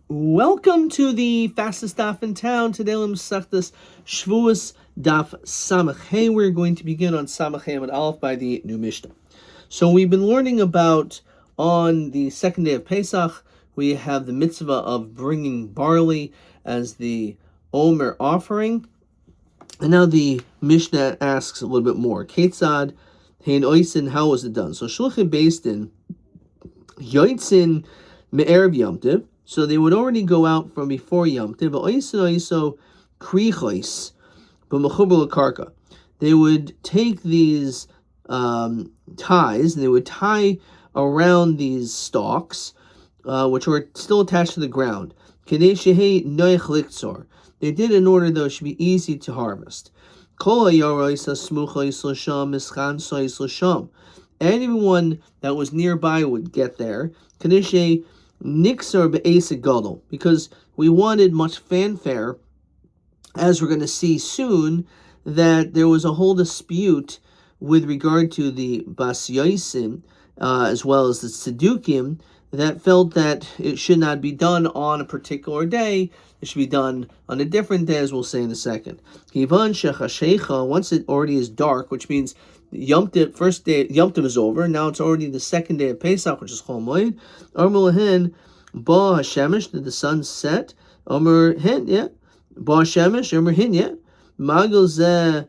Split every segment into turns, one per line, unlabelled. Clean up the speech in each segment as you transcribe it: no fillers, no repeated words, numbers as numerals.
Welcome to the fastest daf in town. Today, Masechtas Shavuos daf Samach Hey. We're going to begin on Samach Hey Amud Aleph by the new Mishnah. So we've been learning about on the second day of Pesach. We have the mitzvah of bringing barley as the Omer offering, and now the Mishnah asks a little bit more. Ketzad Hein Oisin, how was it done? So Shluchim based in Yoitzin Me'erev Yom Tov. So they would already go out from before Yom Tov. They would take these ties and they would tie around these stalks, which were still attached to the ground. They did it in order that it should be easy to harvest. Anyone that was nearby would get there. Nixar be'esek gadol, because we wanted much fanfare, as we're going to see soon, that there was a whole dispute with regard to the Bas Yosim, as well as the Tzedukim, that felt that it should not be done on a particular day. It should be done on a different day, as we'll say in a second. Once it already is dark, which means Yom Tov, first day Yom Tov is over. Now it's already the second day of Pesach, which is Chol Moed. Amar Lahen Ba Hashemesh, did the sun set? Amar Hin, yeah. Ba Hashemesh, Amar Hin, yeah. Magel Zeh,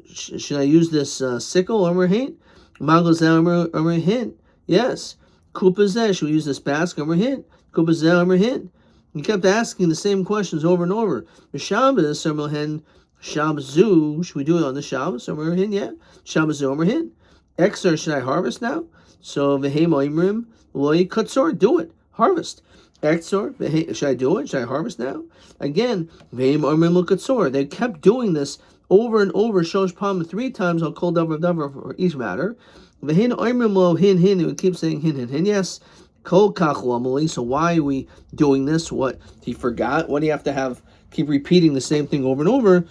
should I use this sickle? Amar Hin. Magel Zeh, Amar Hin, yes. Kupa Zeh, should we use this basket? Amar Hin. Kupa Zeh, Amar Hin. He kept asking the same questions over and over. The Shabbos, Amar Lahen. Shabzu, should we do it on the Shabbos? Omer hin, yeah. Shabbos Omer hin. Exer, should I harvest now? So v'heim oimrim loy kutzor, do it, harvest. Exor, should I do it? Should I harvest now? Again, v'heim oimrim lo kutzor. They kept doing this over and over. Shosh pam 3 times. I'll call davar for each matter. V'hein oimrim lo hin hin. They would keep saying hin hin hin. Yes. Kol kach lamali. So why are we doing this? What he forgot? What do you have to keep repeating the same thing over and over?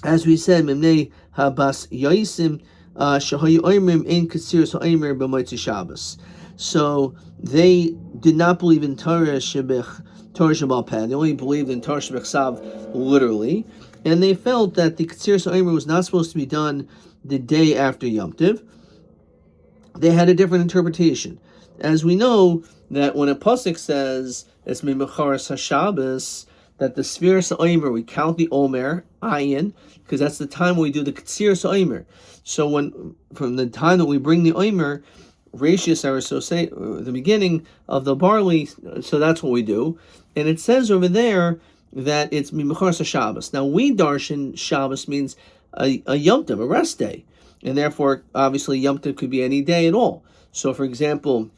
As we said, Mimnei Habas Yoisim Shahayu Oimrim Ein Katsir Oimer B'Motzei Shabbos. So they did not believe in Torah Shabbal Peh. They only believed in Torah Shabbal Sav literally, and they felt that the Katsir Oimer was not supposed to be done the day after Yom Tov. They had a different interpretation. As we know that when a pasuk says it's Mimecharas HaShabbos, that the Sfiras Omer, we count the Omer, Ayin, because that's the time when we do the Katsiras Omer. So from the time that we bring the Omer, Ratius, the beginning of the barley, so that's what we do. And it says over there that it's Mimecharas Shabbos. Now we darshan Shabbos means a Yom Tov, a rest day. And therefore, obviously, Yom Tov could be any day at all. So for example,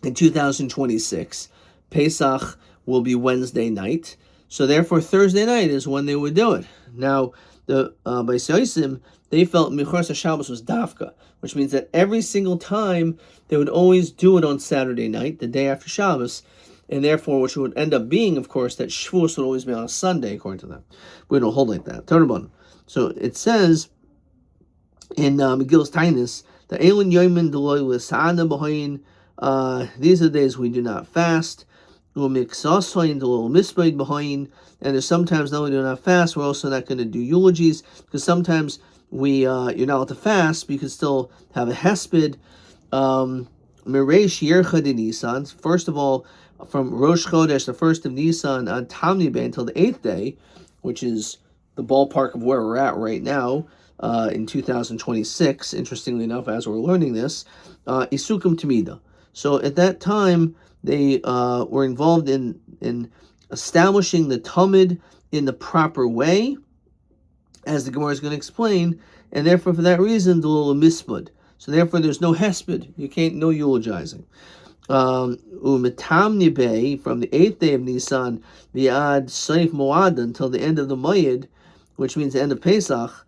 in 2026, Pesach will be Wednesday night. So therefore, Thursday night is when they would do it. Now, the Beis Yosim, they felt Mimecharas Shabbos was dafka, which means that every single time they would always do it on Saturday night, the day after Shabbos, and therefore, which would end up being, of course, that Shavuos would always be on a Sunday, according to them. We don't hold like that. Turban. So it says in Megillus Tainus that Elin Yomin Deloy L'Sa'ana B'Hoyin. These are the days we do not fast. And there's sometimes not only do not fast, we're also not going to do eulogies, because sometimes you're not allowed to fast, but you can still have a hesped. First of all, from Rosh Chodesh, the first of Nisan, on Tamni Bay until the 8th day, which is the ballpark of where we're at right now, in 2026, interestingly enough, as we're learning this, Isukim Tamida. So at that time, they were involved in establishing the Talmud in the proper way, as the Gemara is going to explain, and therefore, for that reason, the little mispud. So therefore, there's no hesped. You can't, no eulogizing. Umetam Nibei, from the 8th day of Nisan, Viad Saif Moad, until the end of the Moed, which means the end of Pesach,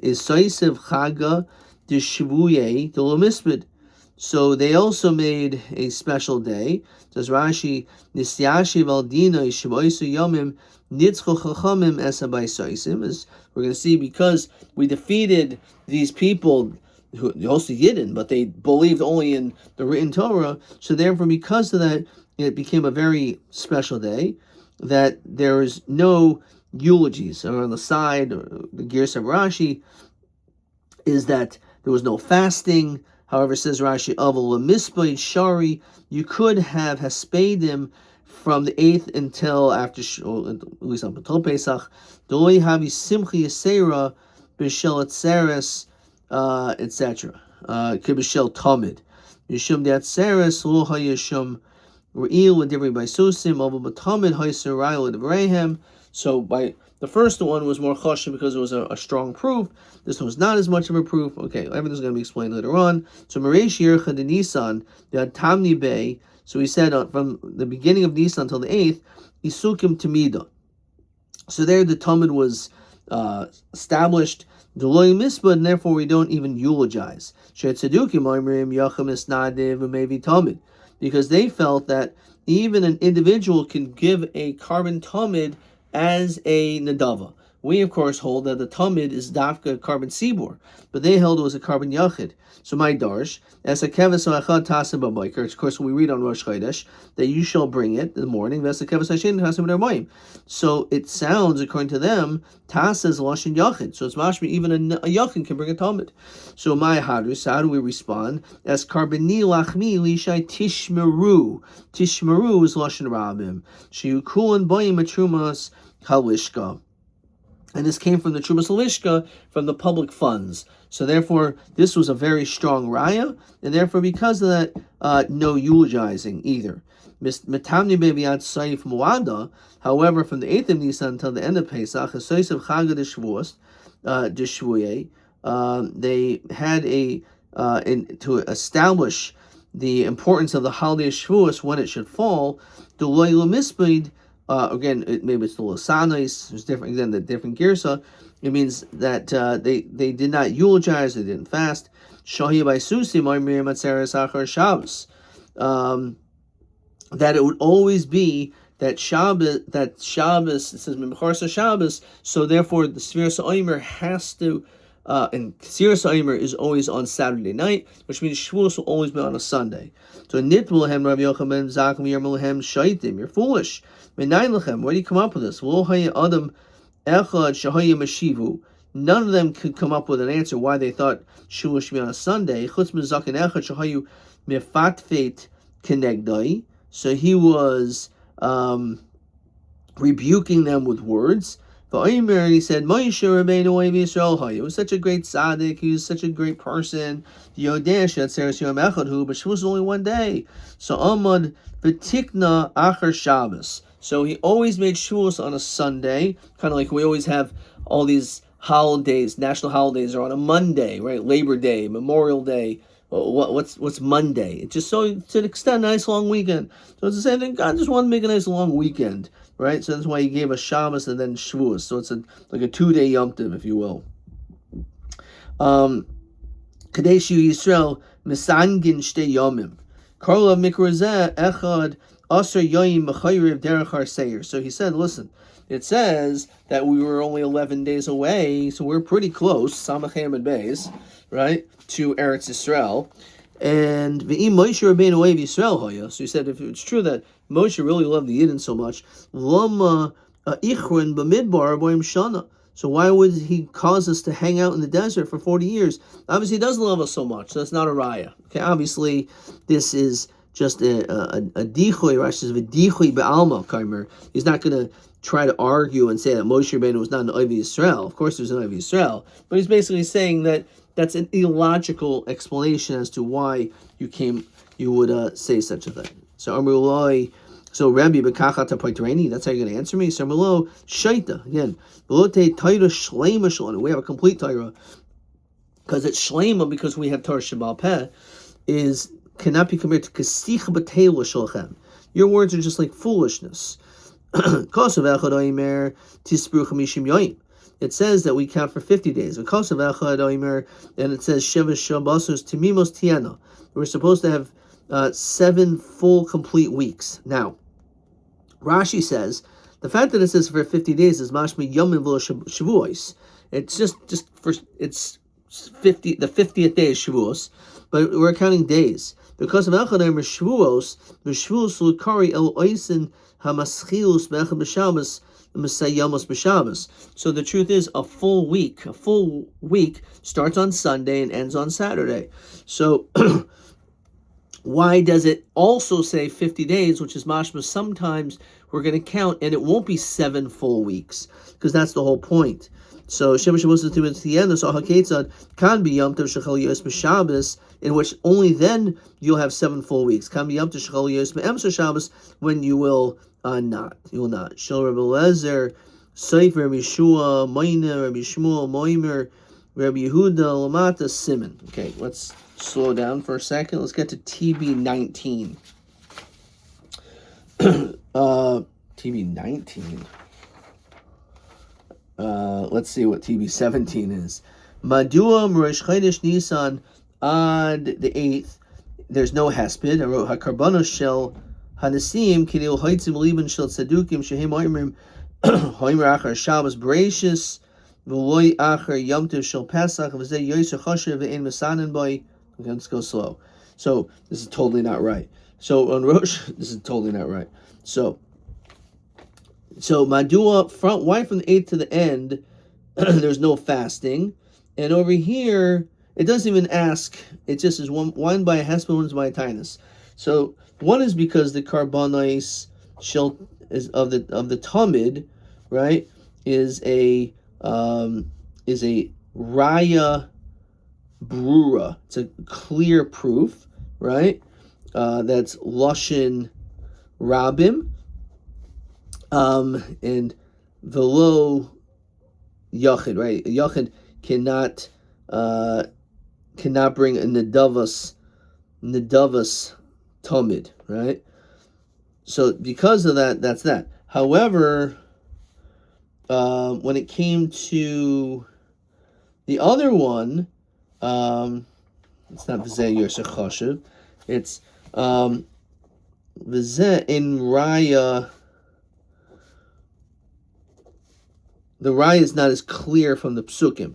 is Saisev Chaga de Shavuot the Mispud. So they also made a special day. Says Rashi, Nisyashiv Aldina Shavuot Yomim Nitzcho Chachamim Esabay Soisim. As we're going to see, because we defeated these people who also Yidden, but they believed only in the written Torah. So therefore, because of that, it became a very special day, that there is no eulogies. Or on the side, the Gears of Rashi is that there was no fasting. However, says Rashi, Aval Mispaid Shari, you could have haspadim from the 8th until after, at least up until Pesach. Doi Havi Simchi Yisera, Bishel Atzeres, etc. Kibishel Tamid. Yishum de Atzeres, Lo Hayashum Re'il, L'Divrei Baisusim, Aval Batamid, Hayser Ra'il, L'Divreihem. So by the first one was more chashuv because it was a strong proof. This one was not as much of a proof. Okay, everything's going to be explained later on. So Mareish Yercha de Nisan, the Tamni Bay. So he said from the beginning of Nisan until the 8th, Isukim Tamida. So there the Talmud was established, Deloy Misbah, and therefore we don't even eulogize. Shetzadukim Oimrim Yacham Isnadiv Umevi Talmud, because they felt that even an individual can give a carbon Talmud as a nadava. We, of course, hold that the tamid is dafka carbon sibor, but they held it was a carbon yachid. So my darsh, as a keves ha'achad tasa b'bayker, of course, we read on Rosh Chodesh that you shall bring it in the morning. As a keves ha'shen tasa b'darmayim. So it sounds, according to them, tasa is lashon yachid. So it's mashmi even a yachid can bring a tamid. So my hadrus, how do we respond? As carboni lachmi lishai tishmeru. Tishmeru is lashon rabim. Sheyukulan bayim atrumas halishka. And this came from the Trumas Halishka, from the public funds. So therefore, this was a very strong raya, and therefore, because of that, no eulogizing either. Metamni be'viat saif muada. However, from the 8th of Nisan until the end of Pesach, a saif of Chagad Shvuye, they had to establish the importance of the holiday Shavuot when it should fall. The loyal mispid. Again, maybe it's the Losanis, there's different, again, the different girsa. It means that they did not eulogize, they didn't fast. Shahi by Susi, Miriam Atzeres Achar Shabbos. That it would always be that Shabbos, it says Mimcharsa Shabbos, so therefore the Sfiras Omer has to, and Sfiras Omer is always on Saturday night, which means Shavuos will always be on a Sunday. So Nitwilhem Rabbi Yochanan Zakim Yermilhem Shaitim, you're foolish. Where do you come up with this? None of them could come up with an answer why they thought Shavuot should be on a Sunday. So he was rebuking them with words. And he said, Moshe Rabbeinu Yisrael, he was such a great tzaddik, he was such a great person. But Shavuot was only one day. So Amad v'tikna achar Shabbos. So he always made Shavuos on a Sunday, kind of like we always have all these holidays, national holidays are on a Monday, right? Labor Day, Memorial Day. What's Monday? It's just so to extend a nice long weekend. So it's the same thing. God just wanted to make a nice long weekend, right? So that's why he gave us Shabbos and then Shavuos. So it's like a 2-day Yom Tov, if you will. Kadeshu Yisrael Misangin Shtei Yomim. Karla Mikrazeh Echad. So he said, listen, it says that we were only 11 days away, so we're pretty close, Samachem Beis, right, to Eretz Yisrael. And Moshe Rabbeinu Ohev Yisrael, so he said, if it's true that Moshe really loved the Yidden so much, Lama Ichron B'midbar Boim Shana. So why would he cause us to hang out in the desert for 40 years? Obviously, he doesn't love us so much, so that's not a raya. Okay, obviously, this is just a dichoy, Rashi says, v'dichoy be'alma kaimer. He's not going to try to argue and say that Moshe Rabbeinu was not an Ohev Yisrael. Of course, he was an Ohev Yisrael, but he's basically saying that that's an illogical explanation as to why you would say such a thing. So Amrullah, so Rabbi Bekachat Paitereni, that's how you're going to answer me. So Amrullah Shaita again, Velote Torah Shleima Shalom. We have a complete Torah because it's Shleima because we have Torah Shabbal Peh is. Cannot be compared to kasich b'teila sholchem. Your words are just like foolishness. It says that we count for 50 days. And it says sheva shabbosos timimos tiana. We're supposed to have 7 full complete weeks. Now, Rashi says the fact that it says for 50 days is mashmi yomim v'lo shavuos. It's just for it's 50. The 50th day is Shavuos, but we're counting days. Because of Echad Omer Shavuos, Shavuos Lukari El Oisin Hamaschilus Be'echad B'Shabbos Mesayamos B'Shabbos. So the truth is, a full week starts on Sunday and ends on Saturday. So why does it also say 50 days, which is mashma? Sometimes we're going to count, and it won't be 7 full weeks, because that's the whole point. So Sheva Shavuos to the end, so Haketzad can be Yom Tov Shechal Yos B'Shabbos, in which only then you'll have 7 full weeks. Can be Yom Tov Shechal Yos B'Emser Shabbos, when you will not. You will not. Shel Rabbi Lezer, Sefer Rabbi Yeshua, Moina, Rabbi Shmuel, Moimer, Rabbi Yehuda, Lamata, Simon. Okay, let's slow down for a second. Let's get to TB19. TB19. Let's see what TB17 is. Madua Rosh Chodesh Nisan on the 8th. There's no hesped. I wrote Hakarbanos Shel Hanasim Kidil Haitzim Liban Shel Tzadukim Shehem Oimrim Hoimer Achar Shabbos Bereshis V'loi Achar Yom Tov Shel Pesach V'zeh Yoser Choshev V'ein Mesanin Boy. Okay, let's go slow. So this is totally not right. So on Rosh, this is totally not right. So Madua front, why from the 8th to the end there's no fasting, and over here it doesn't even ask. It just is one by a hesped, one is by a tinus. So one is because the karbonos shel is of the tamid, right? Is a raya brura. It's a clear proof, right? That's lashon rabim, and velo yachid, right? A yachid cannot bring a nedavas tamid, right? So because of that, that's that. However, when it came to the other one, it's not v'zeh yoser choshev. It's v'zeh in raya. The raya is not as clear from the psukim,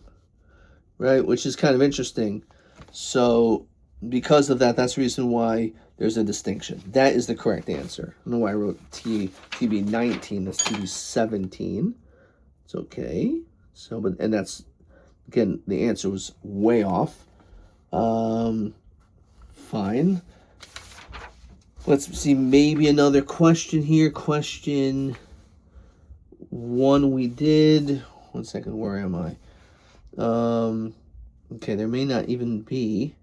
right? Which is kind of interesting. So because of that, that's the reason why there's a distinction. That is the correct answer. I don't know why I wrote TB19. That's TB17. It's okay. So, and that's, again, the answer was way off. Fine. Let's see, maybe another question here. Question 1 we did. 1 second, where am I? Okay, there may not even be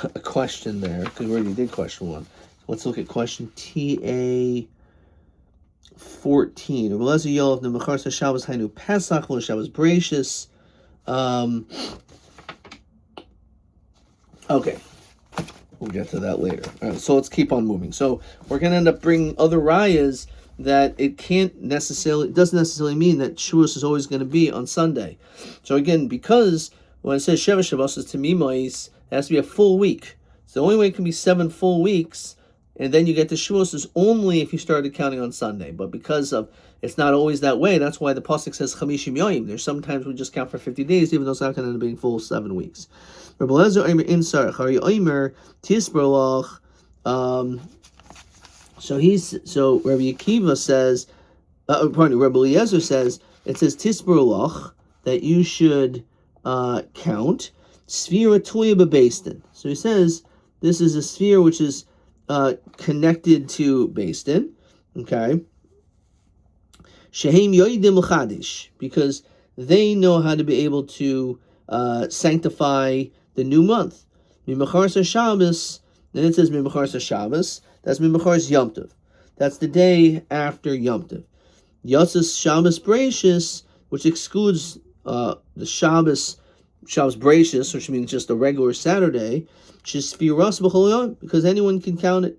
a question there, because we already did question 1. Let's look at question TA 14. Okay, we'll get to that later. All right, so let's keep on moving. So we're going to end up bringing other rayas that it doesn't necessarily mean that Shavuos is always going to be on Sunday. So again, because when it says Sheva Shavuos is Tamimois, it has to be a full week. So the only way it can be 7 full weeks, and then you get to Shavuos is only if you started counting on Sunday. But because of it's not always that way, that's why the pasuk says Chamishim Yoyim. There's sometimes we just count for 50 days, even though it's not going to end up being full 7 weeks. Rabbi Lezer Omer Insar Chari Omer Tisberlach. So Rabbi Akiva says, Rabbi Eliezer says, it says Tisberlach, that you should count Sfira Tuya Bebeistin. So he says this is a sphere which is connected to Beistin, okay? Shehem Yoidim L'Chadish, because they know how to be able to sanctify the new month. Mimachar Shabbos, then it says Mimachar Shabbos, that's Mimachar Yom Tov. That's the day after Yom Tov. Yotzes Shabbos Bereshis, which excludes the Shabbos Bereshis, which means just a regular Saturday, Sfiras B'chol Yom, because anyone can count it.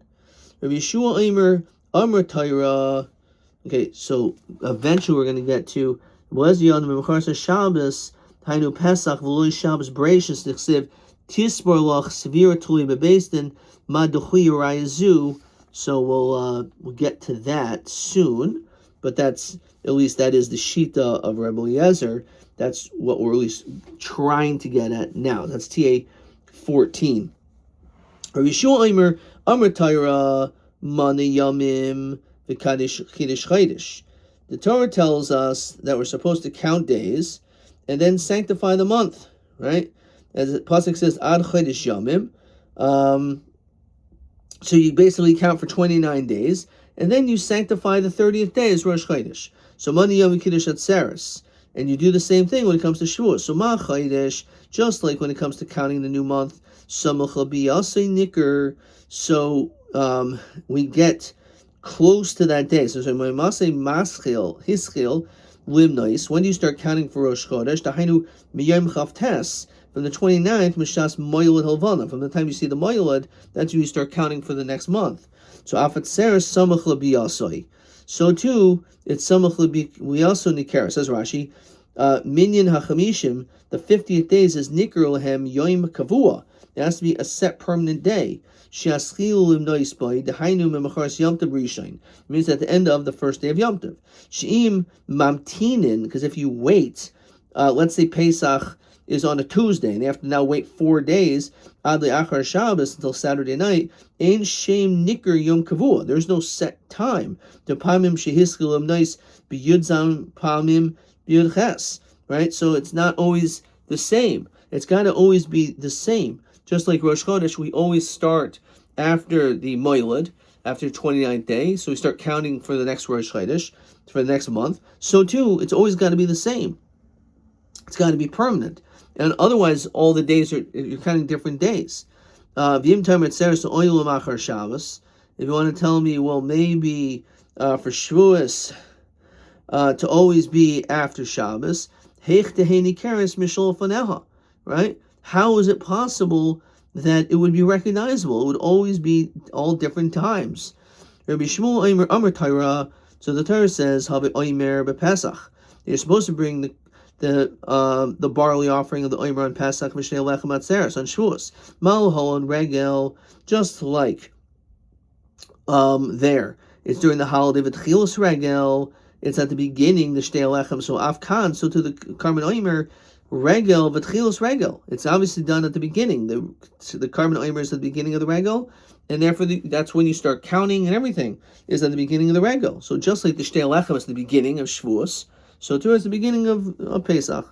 Rabbi Yeshua Omer Amar Torah. Okay, so eventually we're going to get to B'lezion Mimachar Shabbos Hainu Pesach V'loi Shabbos Bereshis Nechsev Tisbar Lach Sevira Tuli Bebeistin Maduchui Rayazu. So we'll get to that soon, but that's at least that is the shita of Rabbi Eliezer. That's what we're at least trying to get at now. That's TA 14. Rabbi Yeshua Omer, Amar Torah, Mani Yamim, V'Kadish Kiddush Chaydish. The Torah tells us that we're supposed to count days and then sanctify the month, right? As the pasuk says, Ad Chaydish Yamim. So you basically count for 29 days, and then you sanctify the 30th day as Rosh Chodesh. So Mani Yom Kiddush Atzeres. And you do the same thing when it comes to Shavuot. So Ma Chodesh, just like when it comes to counting the new month, Samach B'Yasei Nicker. So we get close to that day. So Masei Maschil, Hischil, Limnois. When do you start counting for Rosh Chodesh? Dahainu Miyom Chavtes. From the 29th, Mishas Moilad Helvana. From the time you see the Moilad, that's when you start counting for the next month. So Afatzeres Samach L'Biyasoi. So too, it's Samach L'Biyasoi Nikera. Says Rashi, Minyan HaChamishim, the 50th days is Nikr Lehem Yoim Kavua. It has to be a set permanent day. Sheaschil Limnois Boy, Dehainu Memachars Yom Tov Rishon. It means at the end of the first day of Yom Tov. She'im Mamtinin, because if you wait, let's say Pesach is on a Tuesday, and they have to now wait 4 days, ad le'achar Shabbos, until Saturday night, ein shem nikr yom kavua. There's no set time. The pamim shehiskil nice b'yudzam pamim b'yudches. Right? So it's not always the same. It's got to always be the same. Just like Rosh Chodesh, we always start after the Moilad, after the 29th day, so we start counting for the next Rosh Chodesh, for the next month. So too, it's always got to be the same. It's got to be permanent. And otherwise, all the days you're counting different days. If you want to tell me, well, maybe for Shavuos to always be after Shabbos, right? How is it possible that it would be recognizable? It would always be all different times. Rabbi Shmuel Amar Torah. So the Torah says, you're supposed to bring the barley offering of the Omer on Pesach, Mishnei Lechem Atzeres on Shavuos, Malho on Regel, just like there. It's during the holiday of Tchilas Regel. It's at the beginning, the Shtei Lechem. So Afkan, so to the Karban Omer, Regel, V'tchilas Regel. It's obviously done at the beginning. The Karban Omer is at the beginning of the Regel, and therefore that's when you start counting and everything is at the beginning of the Regel. So just like the Shtei Lechem is the beginning of Shavuos, so towards the beginning of Pesach.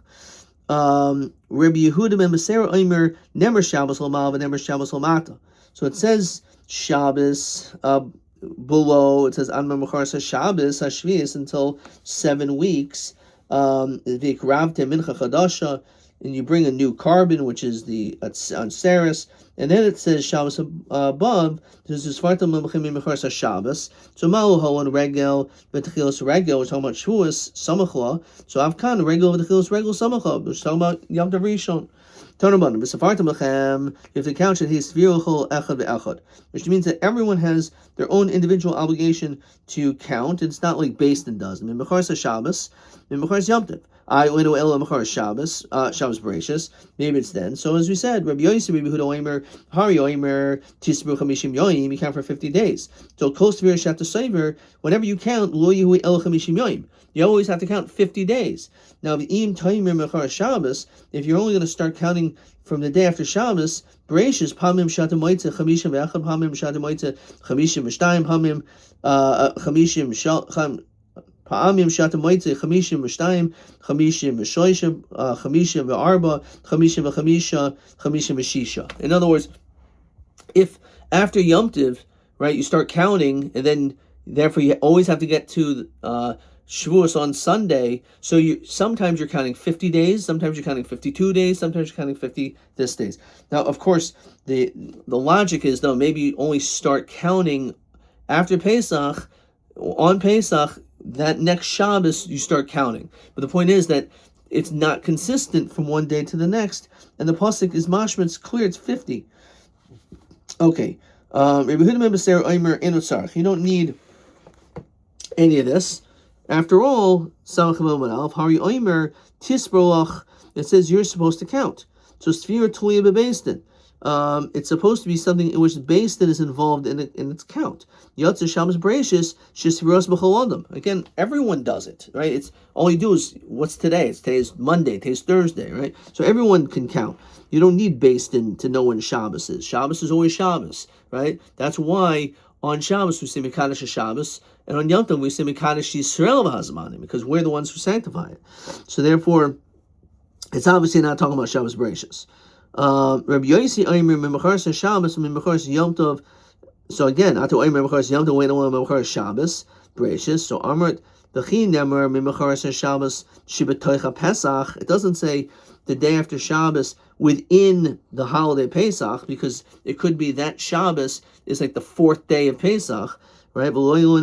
Rabbi Yehuda ben Beser Omer Nemer Shabbos L'mal v'Nemer Shabbos L'mata. So it says Shabbos below. It says Anma Mechar Shabbos Hashvius until 7 weeks. V'ikravte Mincha Chadasha, and you bring a new carbon, which is the Anseris, and then it says Shabbos above. This is Fartam Lemachim Mechar Shabbos. So Maluho and Regel V'Techilas Regel. We're talking about Shavuos Samachla. So Avkan Regel V'Techilas Regel Samachla. We're talking about Yom Tov Rishon. Tanaban V'Safartam Lechem. You have to count that he's Svirochol Echad V'Echad, which means that everyone has their own individual obligation to count. It's not like Beis Din does. Mechar Shabbos, Mechar Yom Tov. I went to El Mechar Shabbos, Shabbos Bereshis. Maybe it's then. So as we said, Rabbi Yosef, Rabbi Yehuda Omer, Hari Omer, Tisbru Chamishim Yoim. You count for 50 days. So close to Shat Sever, whenever you count Lo Yehu El Chamishim Yoim, you always have to count 50 days. Now, Im Taimer Mechar Shabbos, if you're only going to start counting from the day after Shabbos, Bereshis Pamim Shatam Moitze Chamishim Ve'achad Pamim Shatam Moitze Chamishim V'Shtayim Pamim Chamishim Shal Pa'amim Shatam Moitze Chamishim V'Shtayim Chamishim V'Shoishim Chamishim V'Arba Chamishim V'Chamisha Chamishim V'Shisha. In other words, if after Yom Tov, right, you start counting, and then therefore you always have to get to Shavuos on Sunday, so sometimes you're counting 50 days, sometimes you're counting 52 days, sometimes you're counting 50 this days. Now, of course, the logic is, though, maybe you only start counting after Pesach, on Pesach, that next Shabbos you start counting. But the point is that it's not consistent from one day to the next, and the pasuk is mashma, it's clear, it's 50. Okay, you don't need any of this. After all, it says you're supposed to count. So Sfira Tulia Bebeis Din. it's supposed to be something in which the Beis Din is involved in its count. Yotze Shabbos Bereishis Shisviros B'Chol. Again, everyone does it, right? It's all you do is what's today? Today's Monday, today's Thursday, right? So everyone can count. You don't need Beis Din to know when Shabbos is. Shabbos is always Shabbos, right? That's why on Shabbos we say Mekadosh Shabbos, and on Yom Tov we say Mekadosh Yisrael V'Hazmanim, because we're the ones who sanctify it. So therefore, it's obviously not talking about Shabbos Bereishis. Rabbi Yosi Aimer Memachars Shabbos Memachars Yom Tov. So again, Atu Aimer Memachars Yom Tov Wait Memachars Shabbos Bereishis. So Amrit Bechin Nemer Memachars Shabbos Shibetoicha Pesach. It doesn't say the day after Shabbos within the holiday Pesach, because it could be that Shabbos is like the fourth day of Pesach, right? The whole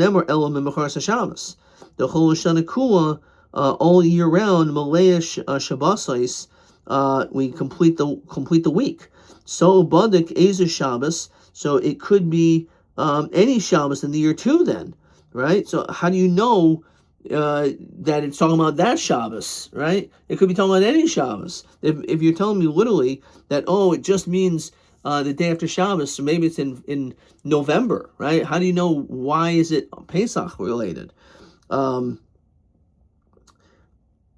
Shana Kula, all year round, Malaya Shabbosais, we complete the week. So Badik Ezer Shabbos, so it could be any Shabbos in the year too. Then, right? So how do you know that it's talking about that Shabbos, right? It could be talking about any Shabbos. If you're telling me literally that, it just means the day after Shabbos, so maybe it's in November, right? How do you know why is it Pesach related?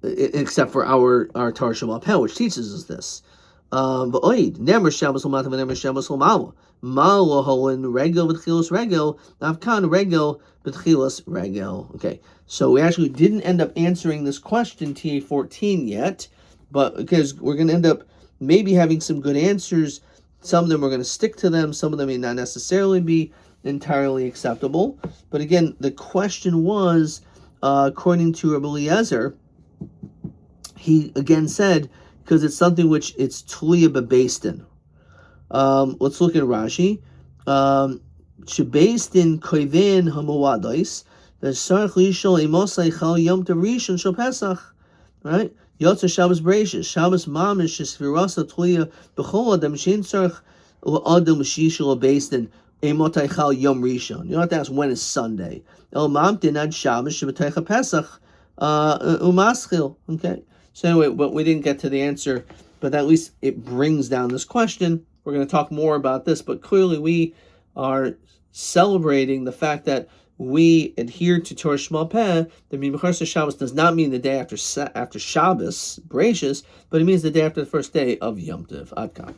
Except for our Tar Shabbat Peh, which teaches us this. Never Shabbos L'mata v'never Shabbos L'mala. Malo holin regel b'tchilas regel. Navkan regel b'tchilas regel. Okay, so we actually didn't end up answering this question TA 14 yet, but because we're going to end up maybe having some good answers. Some of them we're going to stick to them. Some of them may not necessarily be entirely acceptable. But again, the question was, according to Rabbi Eliezer, he again said, because it's something which it's Tuliya Bebeis Din. Let's look at Rashi. Shebeis Din koivin hamowados v'sarach lishol imosay chal yom tov rishon shel Pesach. Right? Yotze Shabbos Bereishis. Shabbos mamish shesvirasa Tuliya b'chol adam shein sarach l'adam shishol Beis Din imotay chal yom rishon. You don't have to ask when is Sunday. El mamtin ad Shabbos shebetaycha Pesach umaschil. Okay. So anyway, but we didn't get to the answer, but at least it brings down this question. We're going to talk more about this, but clearly we are celebrating the fact that we adhere to Torah Shema Peh. The Mimachar Shabbos does not mean the day after Shabbos, Bereishis, but it means the day after the first day of Yom Tov. Ad kan.